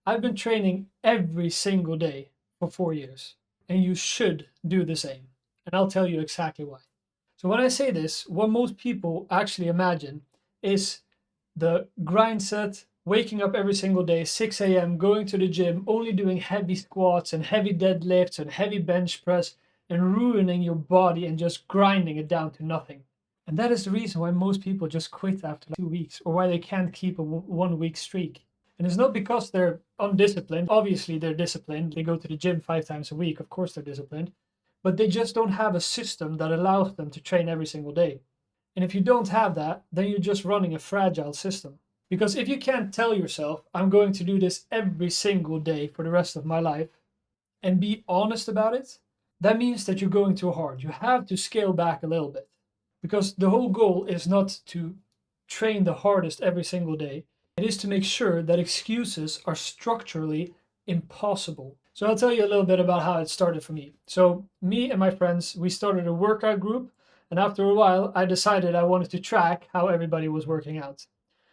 I've been training every single day for 4 years, and you should do the same. And I'll tell you exactly why. So, when I say this, what most people actually imagine is the grind set, waking up every single day, 6 a.m., going to the gym, only doing heavy squats and heavy deadlifts and heavy bench press, and ruining your body and just grinding it down to nothing. And that is the reason why most people just quit after like 2 weeks, or why they can't keep a 1 week streak. And it's not because they're undisciplined. Obviously, they're disciplined. They go to the gym 5 times a week. Of course, they're disciplined. But they just don't have a system that allows them to train every single day. And if you don't have that, then you're just running a fragile system. Because if you can't tell yourself, I'm going to do this every single day for the rest of my life, and be honest about it, that means that you're going too hard. You have to scale back a little bit. Because the whole goal is not to train the hardest every single day. It is to make sure that excuses are structurally impossible. So I'll tell you a little bit about how it started for me. So me and my friends, we started a workout group, and after a while I decided I wanted to track how everybody was working out.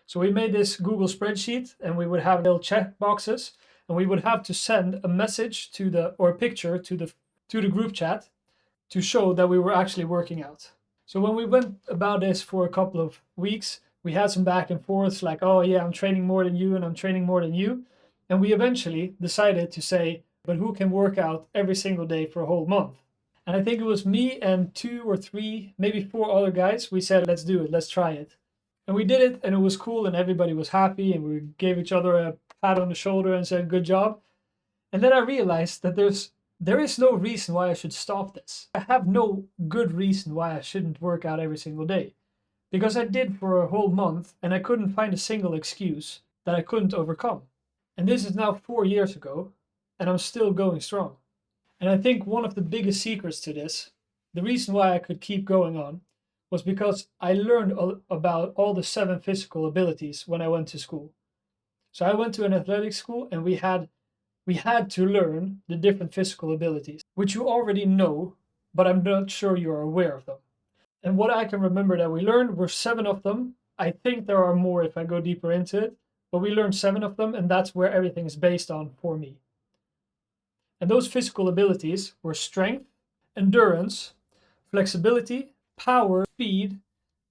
So we made this Google spreadsheet, and we would have little check boxes, and we would have to send a message to the or a picture to the group chat to show that we were actually working out. So when we went about this for a couple of weeks, we had some back and forths like, oh yeah, I'm training more than you and I'm training more than you. And we eventually decided to say, but who can work out every single day for a whole month? And I think it was me and 2 or 3, maybe 4 other guys. We said, let's do it, let's try it. And we did it, and it was cool, and everybody was happy, and we gave each other a pat on the shoulder and said, good job. And then I realized that there is no reason why I should stop this. I have no good reason why I shouldn't work out every single day. Because I did for a whole month, and I couldn't find a single excuse that I couldn't overcome. And this is now 4 years ago, and I'm still going strong. And I think one of the biggest secrets to this, the reason why I could keep going on, was because I learned about all the 7 physical abilities when I went to school. So I went to an athletic school, and we had to learn the different physical abilities, which you already know, but I'm not sure you're aware of them. And what I can remember that we learned were 7 of them. I think there are more if I go deeper into it, but we learned 7 of them, and that's where everything is based on for me. And those physical abilities were strength, endurance, flexibility, power, speed,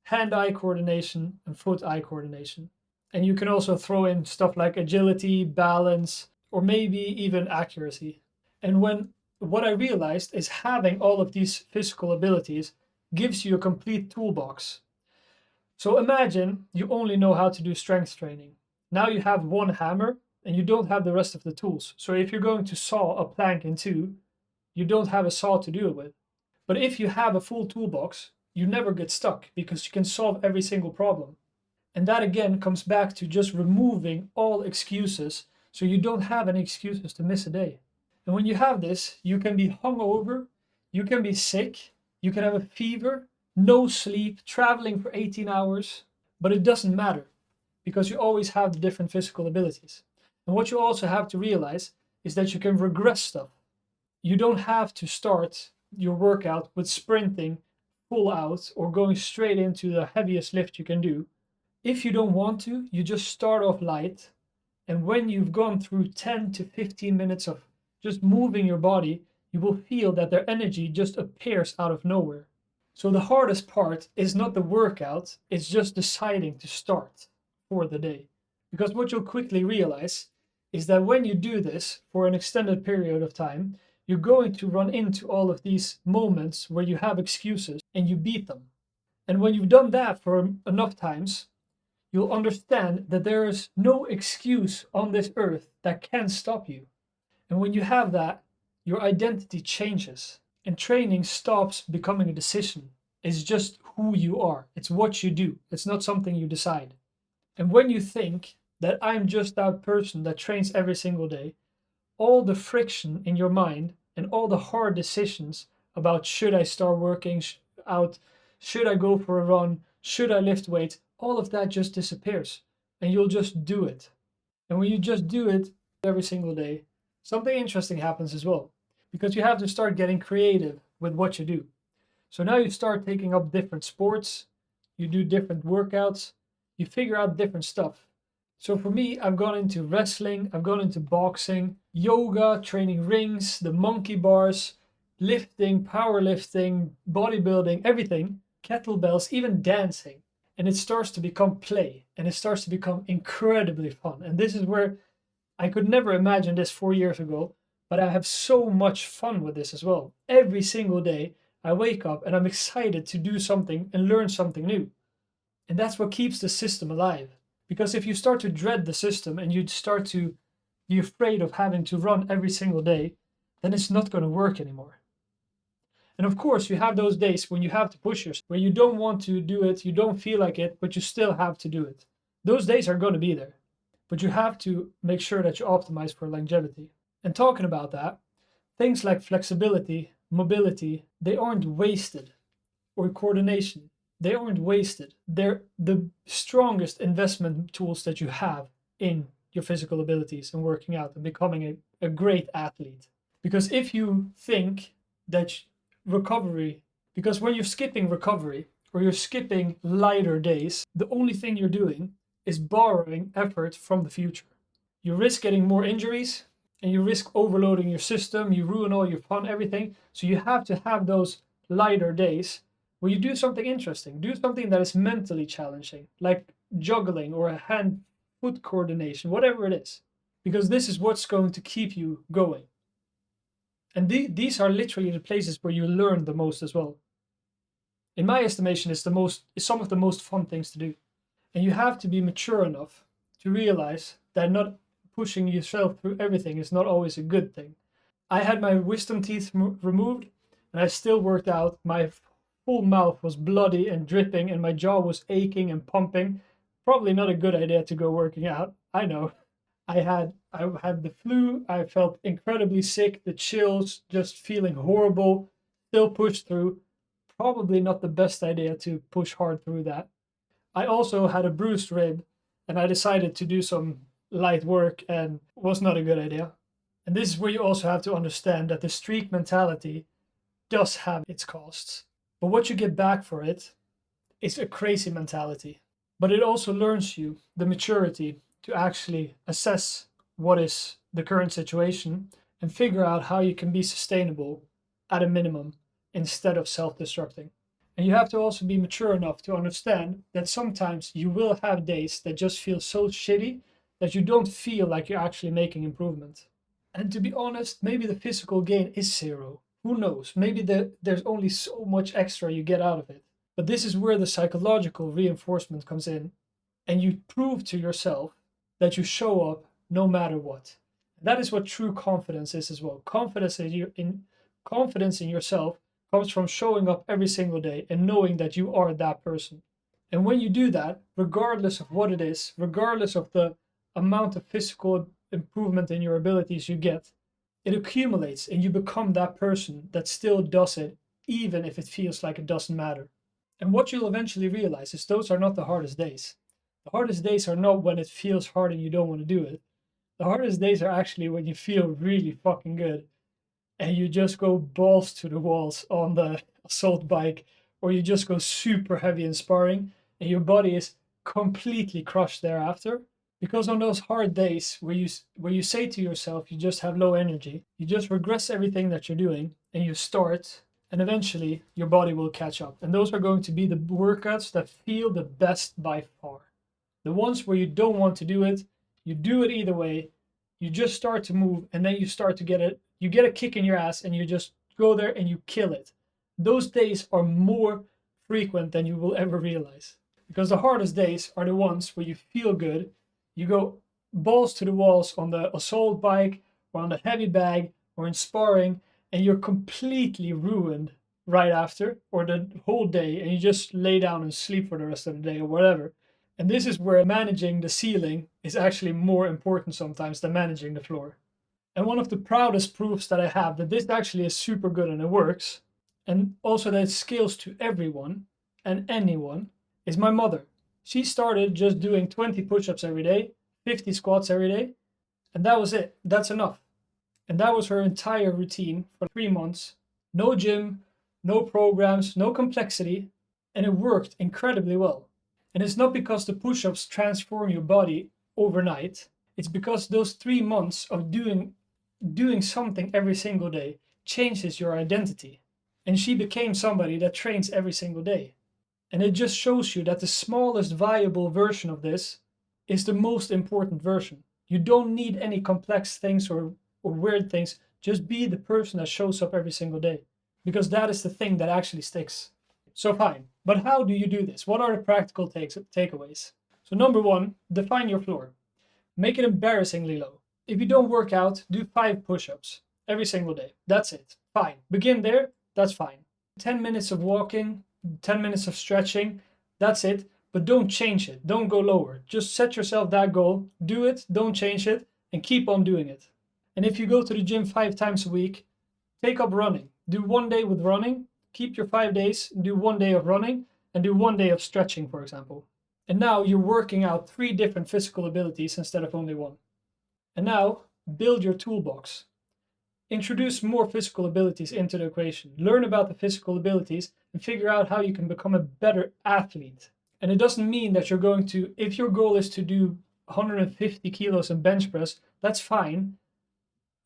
hand-eye coordination, and foot-eye coordination. And you can also throw in stuff like agility, balance, or maybe even accuracy. And what I realized is having all of these physical abilities gives you a complete toolbox. So imagine you only know how to do strength training. Now you have one hammer, and you don't have the rest of the tools. So if you're going to saw a plank in two, you don't have a saw to do it with. But if you have a full toolbox, you never get stuck because you can solve every single problem. And that again comes back to just removing all excuses, so you don't have any excuses to miss a day. And when you have this, you can be hungover, you can be sick, you can have a fever, no sleep, traveling for 18 hours, but it doesn't matter because you always have the different physical abilities. And what you also have to realize is that you can regress stuff. You don't have to start your workout with sprinting full out or going straight into the heaviest lift you can do. If you don't want to, you just start off light. And when you've gone through 10 to 15 minutes of just moving your body, you will feel that their energy just appears out of nowhere. So the hardest part is not the workout, it's just deciding to start for the day. Because what you'll quickly realize is that when you do this for an extended period of time, you're going to run into all of these moments where you have excuses and you beat them. And when you've done that for enough times, you'll understand that there is no excuse on this earth that can stop you. And when you have that, your identity changes, and training stops becoming a decision. It's just who you are. It's what you do. It's not something you decide. And when you think that I'm just that person that trains every single day, all the friction in your mind and all the hard decisions about should I start working out, should I go for a run, should I lift weights, all of that just disappears, and you'll just do it. And when you just do it every single day, something interesting happens as well, because you have to start getting creative with what you do. So now you start taking up different sports, you do different workouts, you figure out different stuff. So for me, I've gone into wrestling, I've gone into boxing, yoga, training rings, the monkey bars, lifting, powerlifting, bodybuilding, everything, kettlebells, even dancing. And it starts to become play and it starts to become incredibly fun. And this is where I could never imagine this 4 years ago, but I have so much fun with this as well. Every single day, I wake up and I'm excited to do something and learn something new. And that's what keeps the system alive. Because if you start to dread the system and you start to be afraid of having to run every single day, then it's not going to work anymore. And of course, you have those days when you have to push yourself, where you don't want to do it, you don't feel like it, but you still have to do it. Those days are going to be there, but you have to make sure that you optimize for longevity. And talking about that, things like flexibility, mobility, they aren't wasted, or coordination. They aren't wasted. They're the strongest investment tools that you have in your physical abilities and working out and becoming a great athlete. Because if you think that recovery, because when you're skipping recovery or you're skipping lighter days, the only thing you're doing is borrowing effort from the future. You risk getting more injuries and you risk overloading your system, you ruin all your fun, everything. So you have to have those lighter days where you do something interesting, do something that is mentally challenging, like juggling or a hand foot coordination, whatever it is, because this is what's going to keep you going. And these are literally the places where you learn the most as well. In my estimation, it's some of the most fun things to do. And you have to be mature enough to realize that not pushing yourself through everything is not always a good thing. I had my wisdom teeth removed and I still worked out. My full mouth was bloody and dripping and my jaw was aching and pumping. Probably not a good idea to go working out. I know. I had the flu. I felt incredibly sick, the chills, just feeling horrible. Still pushed through. Probably not the best idea to push hard through that. I also had a bruised rib and I decided to do some light work and was not a good idea. And this is where you also have to understand that the streak mentality does have its costs. But what you get back for it is a crazy mentality. But it also learns you the maturity to actually assess what is the current situation and figure out how you can be sustainable at a minimum instead of self-destructing. And you have to also be mature enough to understand that sometimes you will have days that just feel so shitty that you don't feel like you're actually making improvement. And to be honest, maybe the physical gain is zero. Who knows? Maybe there's only so much extra you get out of it. But this is where the psychological reinforcement comes in, and you prove to yourself that you show up no matter what. That is what true confidence is as well. Confidence in yourself comes from showing up every single day and knowing that you are that person. And when you do that, regardless of what it is, regardless of the amount of physical improvement in your abilities you get, it accumulates and you become that person that still does it, even if it feels like it doesn't matter. And what you'll eventually realize is those are not the hardest days. The hardest days are not when it feels hard and you don't want to do it. The hardest days are actually when you feel really fucking good and you just go balls to the walls on the assault bike, or you just go super heavy in sparring and your body is completely crushed thereafter. Because on those hard days where you say to yourself you just have low energy, you just regress everything that you're doing and you start, and eventually your body will catch up. And those are going to be the workouts that feel the best by far. The ones where you don't want to do it, you do it either way, you just start to move and then you start to get it, you get a kick in your ass and you just go there and you kill it. Those days are more frequent than you will ever realize. Because the hardest days are the ones where you feel good, you go balls to the walls on the assault bike or on the heavy bag or in sparring, and you're completely ruined right after or the whole day, and you just lay down and sleep for the rest of the day or whatever. And this is where managing the ceiling is actually more important sometimes than managing the floor. And one of the proudest proofs that I have that this actually is super good and it works, and also that it scales to everyone and anyone, is my mother. She started just doing 20 push-ups every day, 50 squats every day, and that was it. That's enough. And that was her entire routine for 3 months. No gym, no programs, no complexity, and it worked incredibly well. And it's not because the push-ups transform your body overnight. It's because those 3 months of doing something every single day changes your identity. And she became somebody that trains every single day. And it just shows you that the smallest viable version of this is the most important version. You don't need any complex things or weird things. Just be the person that shows up every single day, because that is the thing that actually sticks. So fine, but how do you do this? What are the practical takeaways? So number one, define your floor. Make it embarrassingly low. If you don't work out, do 5 push-ups every single day. That's it. Fine. Begin there. That's fine. 10 minutes of walking, 10 minutes of stretching. That's it. But don't change it. Don't go lower. Just set yourself that goal. Do it. Don't change it. And keep on doing it. And if you go to the gym 5 times a week, take up running. Do 1 day with running. Keep your 5 days. Do 1 day of running. And do 1 day of stretching, for example. And now you're working out 3 different physical abilities instead of only 1. And now build your toolbox. Introduce more physical abilities into the equation. Learn about the physical abilities and figure out how you can become a better athlete. And it doesn't mean that you're going to, if your goal is to do 150 kilos in bench press, that's fine.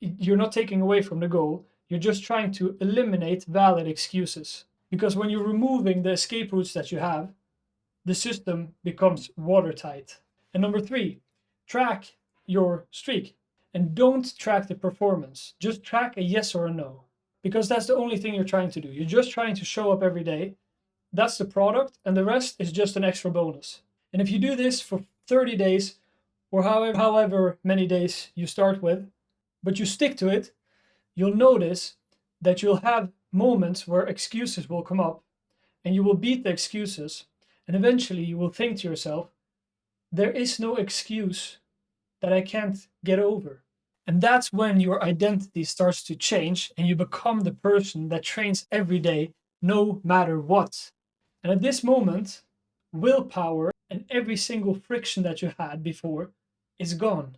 You're not taking away from the goal. You're just trying to eliminate valid excuses. Because when you're removing the escape routes that you have, the system becomes watertight. And number 3, track your streak. And don't track the performance. Just track a yes or a no. Because that's the only thing you're trying to do. You're just trying to show up every day. That's the product, and the rest is just an extra bonus. And if you do this for 30 days, or however many days you start with, but you stick to it, you'll notice that you'll have moments where excuses will come up, and you will beat the excuses, and eventually you will think to yourself, there is no excuse that I can't get over. And that's when your identity starts to change and you become the person that trains every day, no matter what. And at this moment, willpower and every single friction that you had before is gone.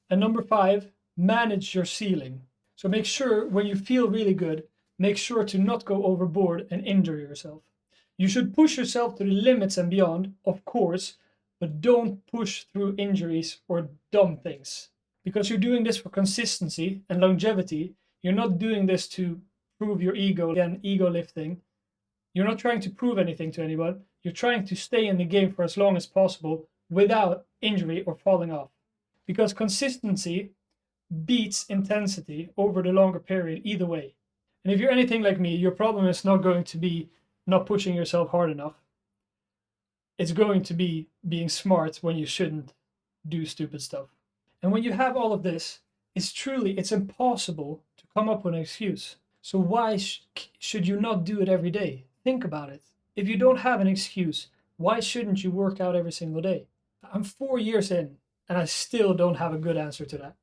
And number 5, manage your ceiling. So make sure when you feel really good, make sure to not go overboard and injure yourself. You should push yourself to the limits and beyond, of course, but don't push through injuries or dumb things. Because you're doing this for consistency and longevity. You're not doing this to prove your ego, again, ego lifting. You're not trying to prove anything to anyone. You're trying to stay in the game for as long as possible without injury or falling off. Because consistency beats intensity over the longer period either way. And if you're anything like me, your problem is not going to be not pushing yourself hard enough. It's going to be being smart when you shouldn't do stupid stuff. And when you have all of this, it's impossible to come up with an excuse. So why should you not do it every day? Think about it. If you don't have an excuse, why shouldn't you work out every single day? I'm 4 years in and I still don't have a good answer to that.